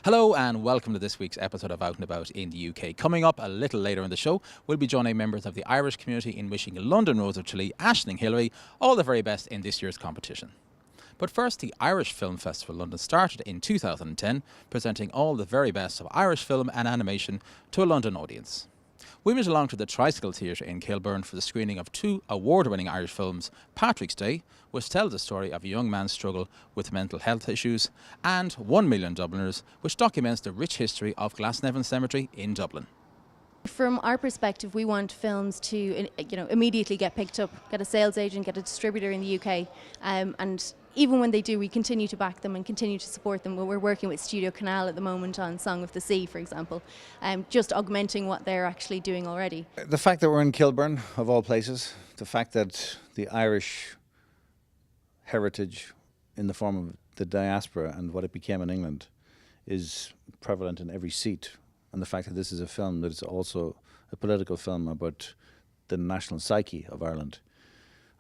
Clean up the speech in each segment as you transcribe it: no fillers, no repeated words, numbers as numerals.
Hello and welcome to this week's episode of Out and About in the UK. Coming up a little later in the show, we'll be joining members of the Irish community in wishing London Rose of Tralee, Aisling Hillary, all the very best in this year's competition. But first, the Irish Film Festival London started in 2010, presenting all the very best of Irish film and animation to a London audience. We went along to the Tricycle Theatre in Kilburn for the screening of two award-winning Irish films, Patrick's Day, which tells the story of a young man's struggle with mental health issues, and 1 Million Dubliners, which documents the rich history of Glasnevin Cemetery in Dublin. From our perspective, we want films to immediately get picked up, get a sales agent, get a distributor in the UK, and even when they do, we continue to back them and continue to support them. We're working with Studio Canal at the moment on Song of the Sea, for example, just augmenting what they're actually doing already. The fact that we're in Kilburn, of all places, the fact that the Irish heritage in the form of the diaspora and what it became in England is prevalent in every seat, and the fact that this is a film that is also a political film about the national psyche of Ireland,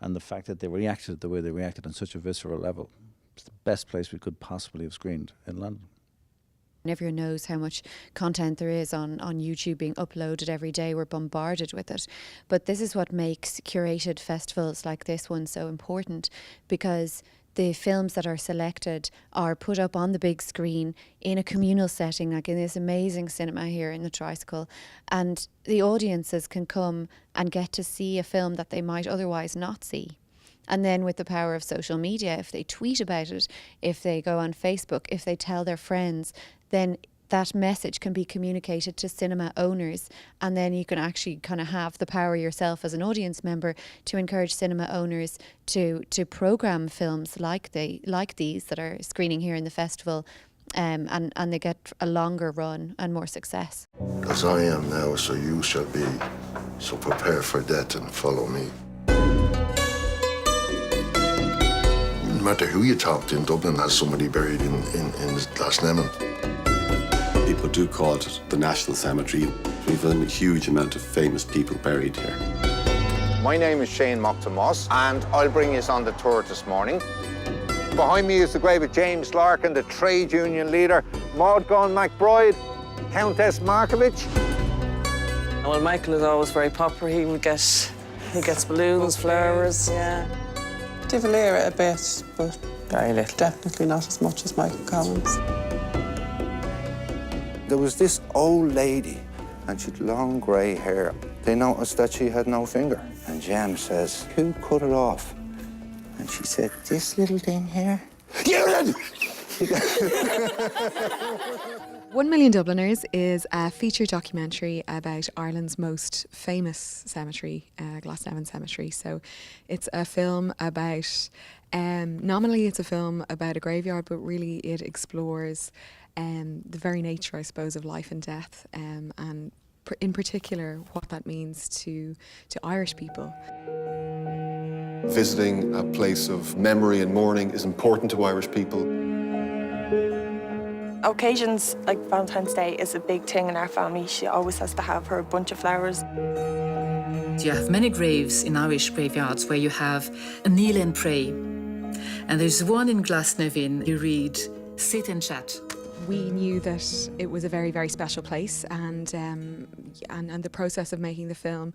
and the fact that they reacted the way they reacted on such a visceral level. It's the best place we could possibly have screened in London. Everyone knows how much content there is on YouTube being uploaded every day. We're bombarded with it. But this is what makes curated festivals like this one so important, because the films that are selected are put up on the big screen in a communal setting, like in this amazing cinema here in the Tricycle, and the audiences can come and get to see a film that they might otherwise not see. And then with the power of social media, if they tweet about it, if they go on Facebook, if they tell their friends, then that message can be communicated to cinema owners, and then you can actually kind of have the power yourself as an audience member to encourage cinema owners to programme films like these that are screening here in the festival, and they get a longer run and more success. As I am now, so you shall be. So prepare for death and follow me. No matter who you talk to in Dublin has somebody buried in Glasnevin. People do call it the National Cemetery. We've a huge amount of famous people buried here. My name is Shane Moss, and I'll bring you on the tour this morning. Behind me is the grave of James Larkin, the trade union leader, Maud Gunn McBride, Countess Markovich. Well, Michael is always very popular. He gets balloons, flowers, yeah. De Valera a bit, but very little. Definitely not as much as Michael Collins. There was this old lady, and she'd long grey hair. They noticed that she had no finger. And Jem says, "Who cut it off?" And she said, "This little thing here." Kieran! 1 Million Dubliners is a feature documentary about Ireland's most famous cemetery, Glasnevin Cemetery. So it's a film about, nominally it's a film about a graveyard, but really it explores the very nature, I suppose, of life and death, and in particular what that means to Irish people. Visiting a place of memory and mourning is important to Irish people. Occasions like Valentine's Day is a big thing in our family. She always has to have her bunch of flowers. You have many graves in Irish graveyards where you have a kneel and pray. And there's one in Glasnevin, you read, "Sit and chat." We knew that it was a very, very special place, and the process of making the film,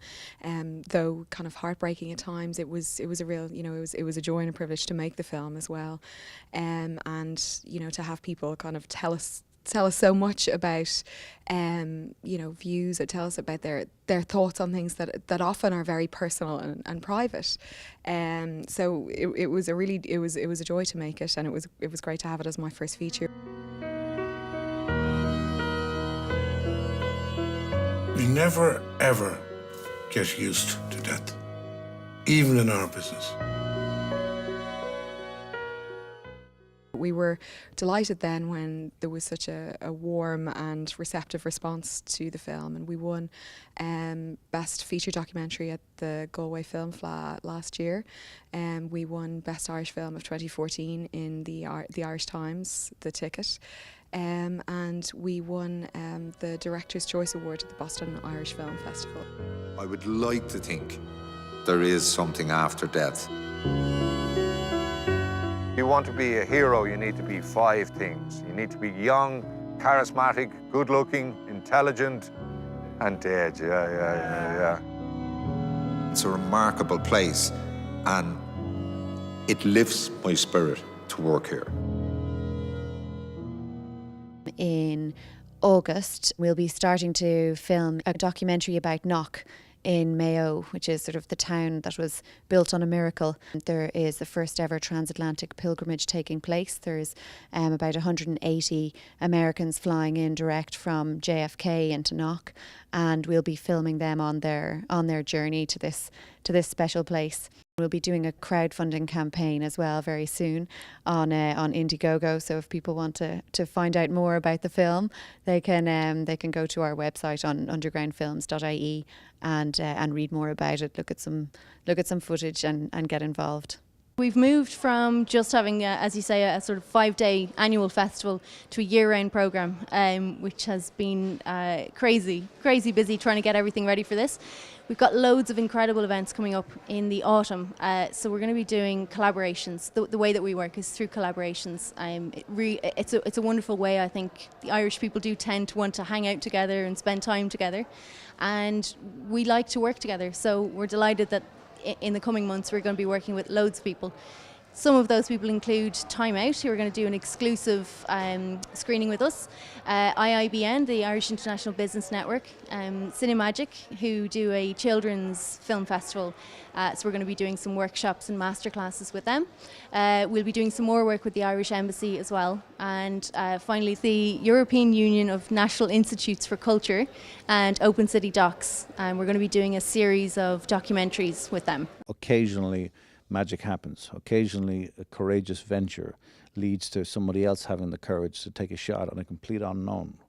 though kind of heartbreaking at times, it was a real, it was a joy and a privilege to make the film as well, and to have people kind of tell us so much about views, or tell us about their thoughts on things that often are very personal and private. So it was a joy to make it, and it was great to have it as my first feature. We never, ever get used to death, even in our business. We were delighted then when there was such a warm and receptive response to the film, and we won Best Feature Documentary at the Galway Film Fleadh last year, and we won Best Irish Film of 2014 in the Irish Times, The Ticket. And we won the Director's Choice Award at the Boston Irish Film Festival. I would like to think there is something after death. If you want to be a hero, you need to be 5 things. You need to be young, charismatic, good-looking, intelligent, and dead. Yeah. It's a remarkable place, and it lifts my spirit to work here. In August, we'll be starting to film a documentary about Knock in Mayo, which is sort of the town that was built on a miracle. There is the first ever transatlantic pilgrimage taking place. There's about 180 Americans flying in direct from JFK into Knock, and we'll be filming them on their journey to this special place. We'll be doing a crowdfunding campaign as well very soon on Indiegogo. So if people want to find out more about the film, they can go to our website on undergroundfilms.ie and read more about it. Look at some footage and get involved. We've moved from just having, as you say, a sort of 5-day annual festival to a year-round programme, which has been crazy busy trying to get everything ready for this. We've got loads of incredible events coming up in the autumn, so we're going to be doing collaborations. The way that we work is through collaborations. It's a wonderful way. I think the Irish people do tend to want to hang out together and spend time together, and we like to work together. So we're delighted that in the coming months we're going to be working with loads of people. Some of those people include Time Out, who are going to do an exclusive screening with us, IIBN, the Irish International Business Network, Cinemagic, who do a children's film festival, so we're going to be doing some workshops and masterclasses with them. We'll be doing some more work with the Irish Embassy as well, and finally the European Union of National Institutes for Culture and Open City Docs, and we're going to be doing a series of documentaries with them. Occasionally magic happens. Occasionally a courageous venture leads to somebody else having the courage to take a shot on a complete unknown.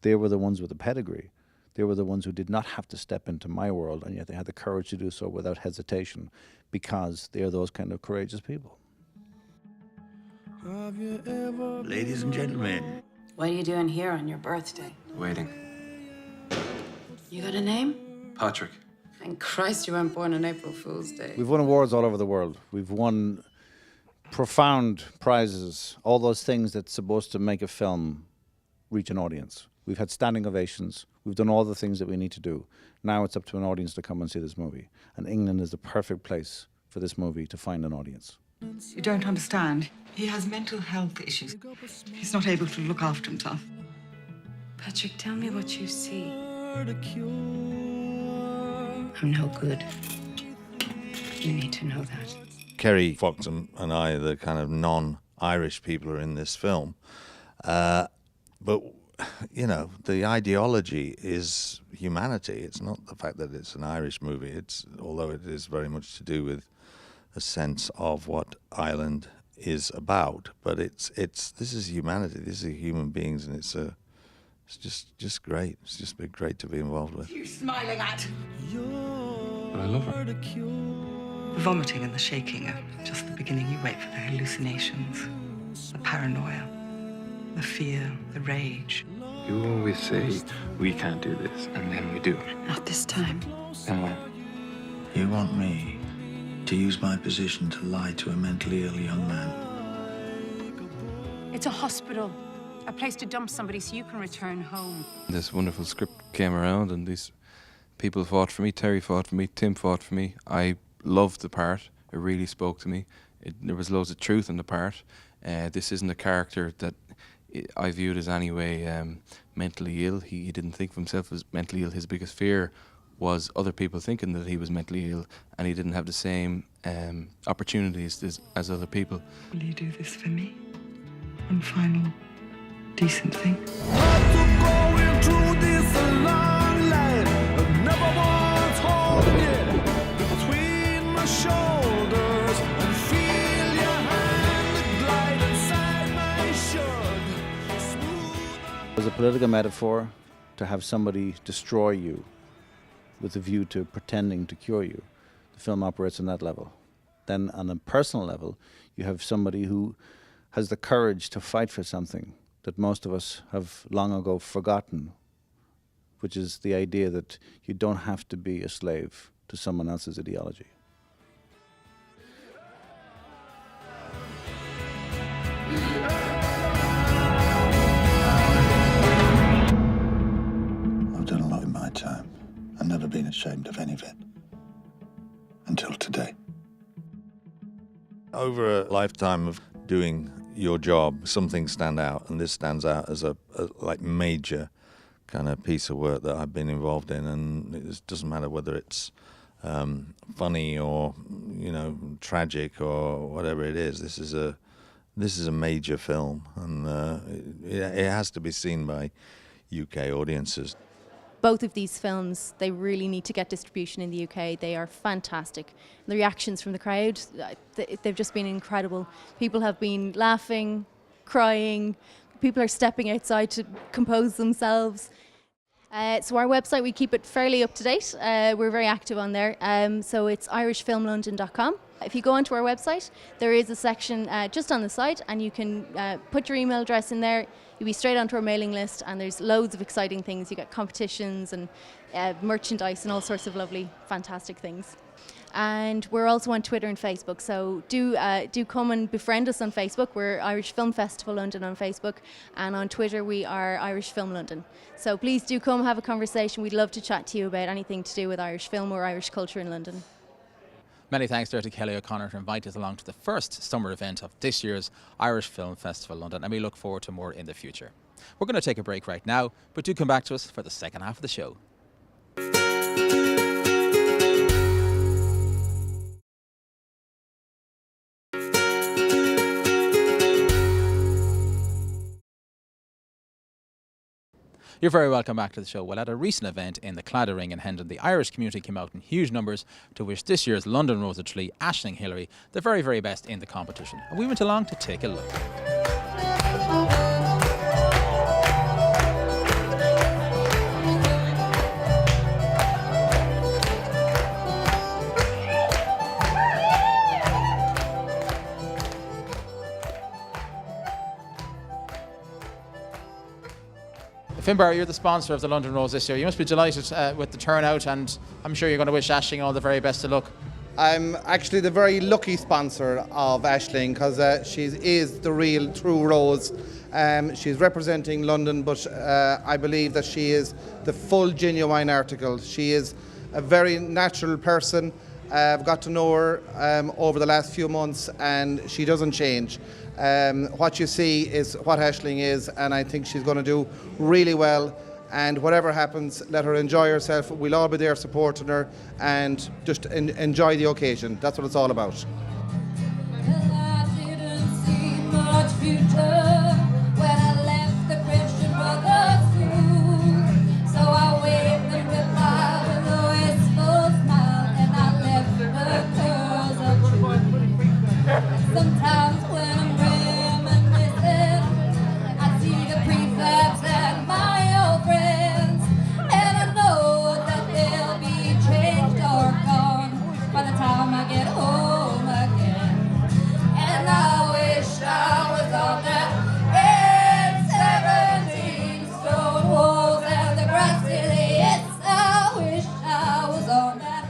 They were the ones with the pedigree. They were the ones who did not have to step into my world, and yet they had the courage to do so without hesitation, because they are those kind of courageous people. Ladies and gentlemen. What are you doing here on your birthday? Waiting. You got a name? Patrick. And Christ, you weren't born on April Fool's Day. We've won awards all over the world. We've won profound prizes, all those things that's supposed to make a film reach an audience. We've had standing ovations. We've done all the things that we need to do. Now it's up to an audience to come and see this movie. And England is the perfect place for this movie to find an audience. You don't understand. He has mental health issues. He's not able to look after himself. Patrick, tell me what you see. I'm no good. You need to know that. Kerry Fox and I, the kind of non-Irish people, are in this film. But, you know, the ideology is humanity. It's not the fact that it's an Irish movie. Although it is very much to do with a sense of what Ireland is about. But this is humanity. This is human beings, and it's just great. It's just been great to be involved with. You're smiling at. But I love her. The vomiting and the shaking are just the beginning. You wait for the hallucinations, the paranoia, the fear, the rage. You always say, we can't do this, and then we do it. Not this time. And what? You want me to use my position to lie to a mentally ill young man? It's a hospital. A place to dump somebody so you can return home. This wonderful script came around and these people fought for me. Terry fought for me. Tim fought for me. I loved the part. It really spoke to me. There was loads of truth in the part. This isn't a character that I viewed as anyway mentally ill. He didn't think of himself as mentally ill. His biggest fear was other people thinking that he was mentally ill, and he didn't have the same opportunities as other people. Will you do this for me? One final decent thing. It was a political metaphor to have somebody destroy you with a view to pretending to cure you. The film operates on that level. Then on a personal level, you have somebody who has the courage to fight for something that most of us have long ago forgotten, which is the idea that you don't have to be a slave to someone else's ideology. Over a lifetime of doing your job, some things stand out, and this stands out as a like major kind of piece of work that I've been involved in, and it doesn't matter whether it's funny or tragic or whatever it is. This is a major film, and it has to be seen by UK audiences. Both of these films, they really need to get distribution in the UK. They are fantastic. The reactions from the crowd, they've just been incredible. People have been laughing, crying. People are stepping outside to compose themselves. So our website, we keep it fairly up to date. We're very active on there. So it's irishfilmlondon.com. If you go onto our website, there is a section just on the side, and you can put your email address in there. You'll be straight onto our mailing list, and there's loads of exciting things. You get competitions and merchandise and all sorts of lovely, fantastic things. And we're also on Twitter and Facebook, so do come and befriend us on Facebook. We're Irish Film Festival London on Facebook, and on Twitter we are Irish Film London. So please do come have a conversation. We'd love to chat to you about anything to do with Irish film or Irish culture in London. Many thanks there to Kelly O'Connor to invite us along to the first summer event of this year's Irish Film Festival London, and we look forward to more in the future. We're going to take a break right now, but do come back to us for the second half of the show. You're very welcome back to the show. Well, at a recent event in the Claddagh Ring in Hendon, the Irish community came out in huge numbers to wish this year's London Rose of Tralee, Aisling Hillary, the very, very best in the competition. And we went along to take a look. Finbar, you're the sponsor of the London Rose this year. You must be delighted with the turnout, and I'm sure you're going to wish Aisling all the very best of luck. I'm actually the very lucky sponsor of Aisling because she is the real true Rose. She's representing London, but I believe that she is the full genuine article. She is a very natural person. I've got to know her over the last few months, and she doesn't change. What you see is what Aisling is, and I think she's going to do really well. And whatever happens, let her enjoy herself. We'll all be there supporting her, and just enjoy the occasion. That's what it's all about. Sometimes when I'm reminiscing, I see the prefabs and my old friends, and I know that they'll be changed or gone by the time I get home again. And I wish I was on that 17 stone walls and the grass city. Yes, I wish I was on that.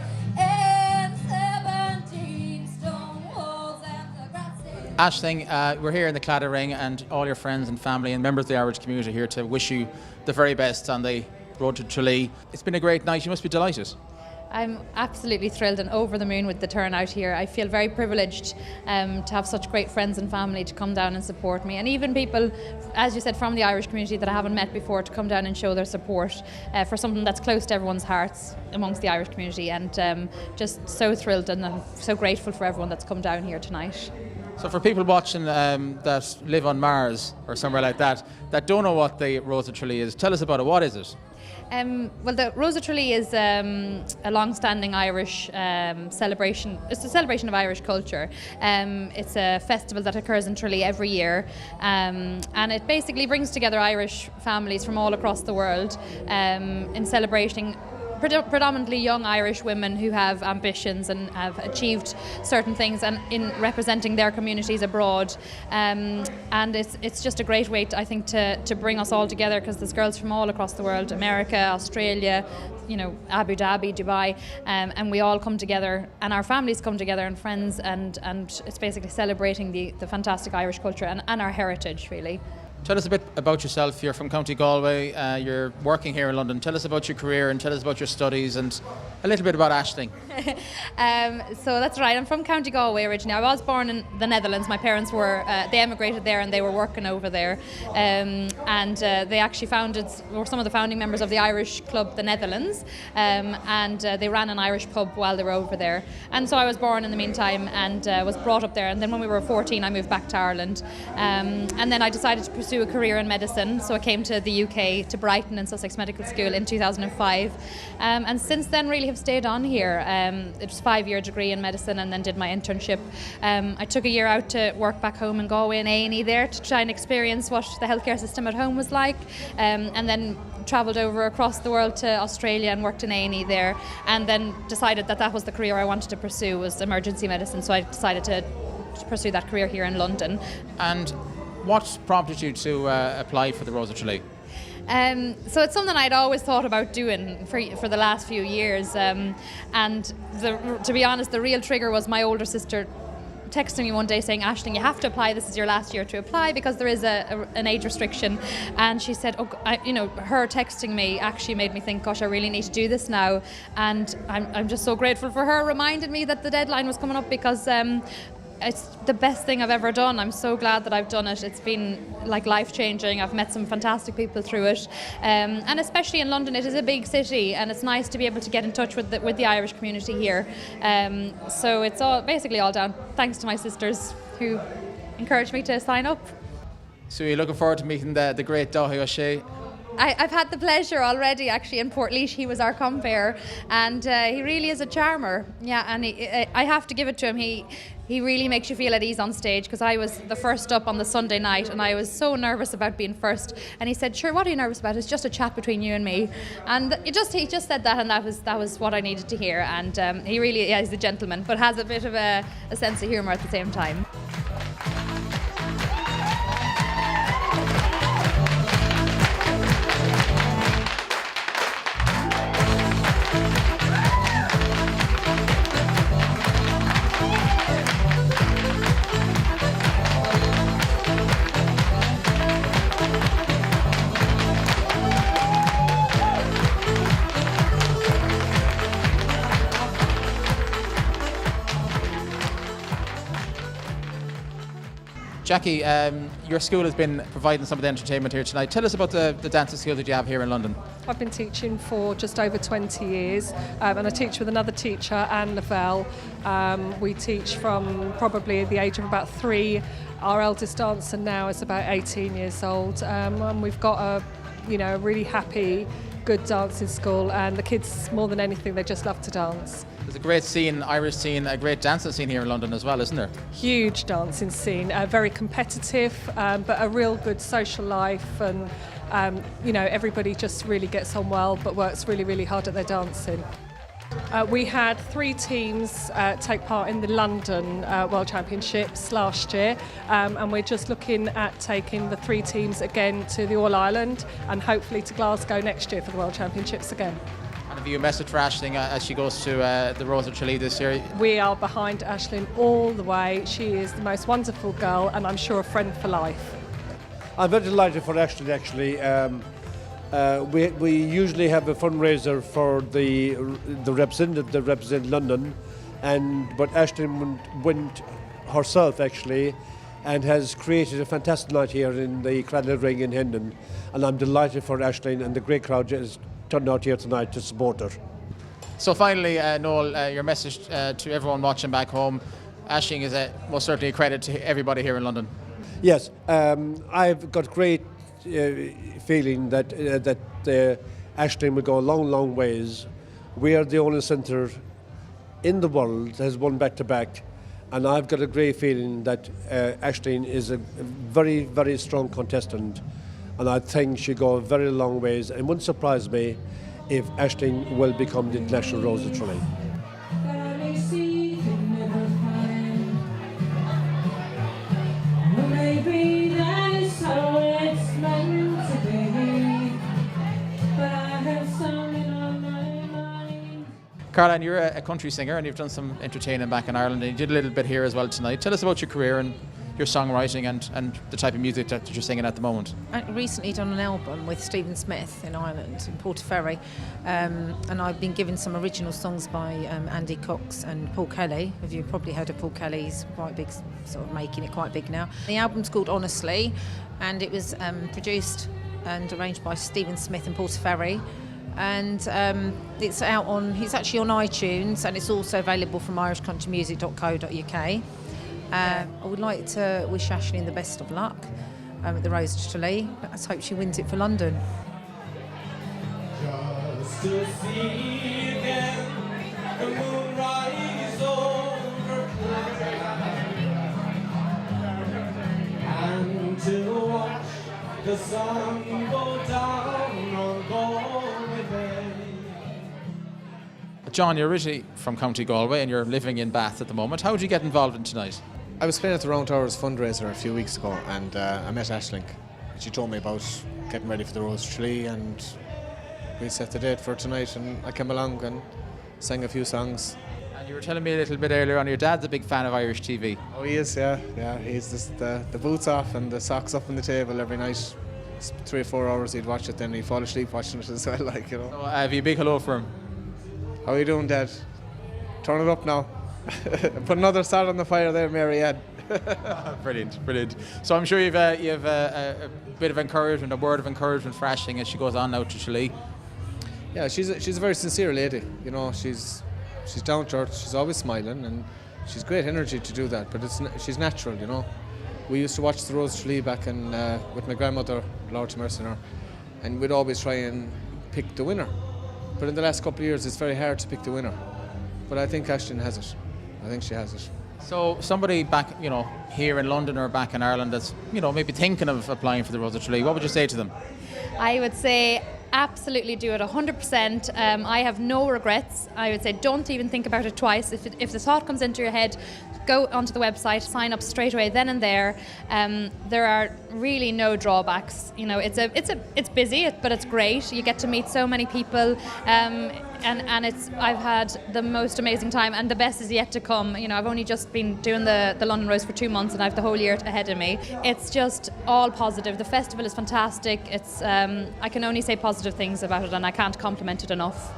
Aisling, we're here in the Claddagh Ring, and all your friends and family and members of the Irish community are here to wish you the very best on the road to Tralee. It's been a great night. You must be delighted. I'm absolutely thrilled and over the moon with the turnout here. I feel very privileged to have such great friends and family to come down and support me, and even people, as you said, from the Irish community that I haven't met before to come down and show their support for something that's close to everyone's hearts amongst the Irish community, and just so thrilled and so grateful for everyone that's come down here tonight. So for people watching that live on Mars or somewhere like that don't know what the Rose of Tralee is, tell us about it. What is it? Well, the Rose of Tralee is a long-standing Irish celebration. It's a celebration of Irish culture. It's a festival that occurs in Tralee every year, and it basically brings together Irish families from all across the world in celebrating predominantly young Irish women who have ambitions and have achieved certain things, and in representing their communities abroad, and it's just a great way I think to bring us all together, because there's girls from all across the world, America, Australia, Abu Dhabi, Dubai, and we all come together, and our families come together, and friends, and it's basically celebrating the fantastic Irish culture and our heritage, really. Tell us a bit about yourself. You're from County Galway, you're working here in London. Tell us about your career and tell us about your studies and a little bit about Aisling. So that's right, I'm from County Galway originally. I was born in the Netherlands. My parents were, they emigrated there and they were working over there. And they actually were some of the founding members of the Irish club, the Netherlands. And they ran an Irish pub while they were over there. And so I was born in the meantime and was brought up there. And then when we were 14, I moved back to Ireland. And then I decided to pursue a career in medicine. So I came to the UK, to Brighton and Sussex Medical School in 2005. And since then really have stayed on here. It was a 5-year degree in medicine and then did my internship. I took a year out to work back home in Galway in A&E there to try and experience what the healthcare system at home was like. And then travelled over across the world to Australia and worked in A&E there. And then decided that was the career I wanted to pursue, was emergency medicine. So I decided to pursue that career here in London. And what prompted you to apply for the Rose of Tralee? So it's something I'd always thought about doing for the last few years. And to be honest, the real trigger was my older sister texting me one day saying, Aisling, you have to apply, this is your last year to apply because there is an age restriction. And she said, her texting me actually made me think, gosh, I really need to do this now. And I'm just so grateful for her reminding me that the deadline was coming up because it's the best thing I've ever done. I'm so glad that I've done it. It's been like life-changing. I've met some fantastic people through it. And especially in London, it is a big city and it's nice to be able to get in touch with the Irish community here. So it's basically all down thanks to my sisters who encouraged me to sign up. So you're looking forward to meeting the great Dáithí O'Shea? I've had the pleasure already actually in Portlaoise. He was our compere and he really is a charmer. Yeah, and I have to give it to him. He really makes you feel at ease on stage because I was the first up on the Sunday night and I was so nervous about being first. And he said, sure, what are you nervous about? It's just a chat between you and me. And he just said that and that was what I needed to hear. And he really is a gentleman but has a bit of a sense of humour at the same time. Jackie, your school has been providing some of the entertainment here tonight. Tell us about the dancing school that you have here in London. I've been teaching for just over 20 years and I teach with another teacher, Anne Lavelle. We teach from probably the age of about 3. Our eldest dancer now is about 18 years old and we've got a really happy, good dancing school and the kids, more than anything, they just love to dance. There's a great scene, Irish scene, a great dancing scene here in London as well, isn't there? Huge dancing scene, very competitive, but a real good social life and, everybody just really gets on well but works really, really hard at their dancing. We had 3 teams take part in the London World Championships last year and we're just looking at taking the 3 teams again to the All Ireland and hopefully to Glasgow next year for the World Championships again. And have you a message for Aisling as she goes to the Rose of Tralee this year? We are behind Aisling all the way. She is the most wonderful girl and I'm sure a friend for life. I'm very delighted for Aisling actually. We usually have a fundraiser for the representative that represent London, but Aisling went herself actually and has created a fantastic night here in the Claddagh Ring in Hendon, and I'm delighted for Aisling and the great crowd has turned out here tonight to support her. So finally, Noel, your message to everyone watching back home. Aisling is most certainly a credit to everybody here in London. Yes, I've got great feeling that Aisling will go a long, long ways. We are the only centre in the world that has won back-to-back, and I've got a great feeling that Aisling is a very, very strong contestant, and I think she'll go a very long ways. And it wouldn't surprise me if Aisling will become the International Rose of Tralee. Caroline, you're a country singer and you've done some entertaining back in Ireland and you did a little bit here as well tonight. Tell us about your career and your songwriting and the type of music that you're singing at the moment? I recently done an album with Stephen Smith in Ireland, in Portaferry, and I've been given some original songs by Andy Cox and Paul Kelly. Have you probably heard of Paul Kelly? He's quite big, sort of making it quite big now. The album's called Honestly, and it was produced and arranged by Stephen Smith and Portaferry. And it's actually on iTunes, and it's also available from irishcountrymusic.co.uk. I would like to wish Aisling the best of luck at the Rose of Tralee. Let's hope she wins it for London. Just to see again the moon rise over Claddagh, and to watch the sun go down on Galway Bay. John, you're originally from County Galway and you're living in Bath at the moment. How did you get involved in tonight? I was playing at the Round Towers fundraiser a few weeks ago, and I met Aisling. She told me about getting ready for the Rose of Tralee, and we set the date for tonight, and I came along and sang a few songs. And you were telling me a little bit earlier on, your dad's a big fan of Irish TV. Oh, he is, yeah. He's just the boots off and the socks up on the table every night. 3 or 4 hours he'd watch it, then he'd fall asleep watching it as well, like, you know. So, have you a big hello for him? How are you doing, Dad? Turn it up now. Put another salt on the fire there, Mary Ann. Brilliant. So I'm sure you've a bit of encouragement, a word of encouragement for Aisling as she goes on now to Tralee. Yeah, she's a very sincere lady. You know, she's down to earth. She's always smiling, and she's great energy to do that. But she's natural, you know. We used to watch the Rose of Tralee back in with my grandmother, Lord Mercer, and we'd always try and pick the winner. But in the last couple of years, it's very hard to pick the winner. But I think Aisling has it. I think she has it. So somebody back, here in London or back in Ireland that's, maybe thinking of applying for the Rose of Tralee, what would you say to them? I would say absolutely do it 100%. I have no regrets. I would say don't even think about it twice. If the thought comes into your head, go onto the website, sign up straight away then and there. There are really no drawbacks. It's busy, but it's great. You get to meet so many people, and I've had the most amazing time, and the best is yet to come. I've only just been doing the London Rose for 2 months, and I have the whole year ahead of me. It's just all positive. The festival is fantastic. It's I can only say positive things about it, and I can't compliment it enough.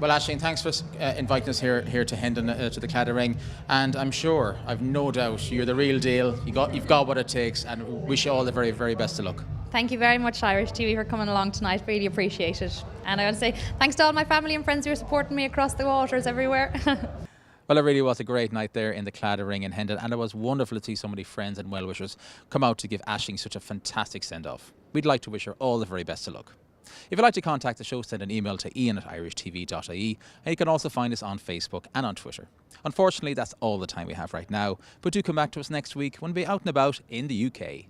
Well, Aisling, thanks for inviting us here to Hendon, to the Claddagh Ring, and I'm sure, I've no doubt, you're the real deal. You've got what it takes, and wish you all the very, very best of luck. Thank you very much, Irish TV, for coming along tonight. Really appreciate it. And I want to say thanks to all my family and friends who are supporting me across the waters everywhere. Well, it really was a great night there in the Claddagh Ring in Hendon, and it was wonderful to see so many friends and well-wishers come out to give Aisling such a fantastic send-off. We'd like to wish her all the very best of luck. If you'd like to contact the show, send an email to ian@irishtv.ie, and you can also find us on Facebook and on Twitter. Unfortunately, that's all the time we have right now, but do come back to us next week when we'll be out and about in the UK.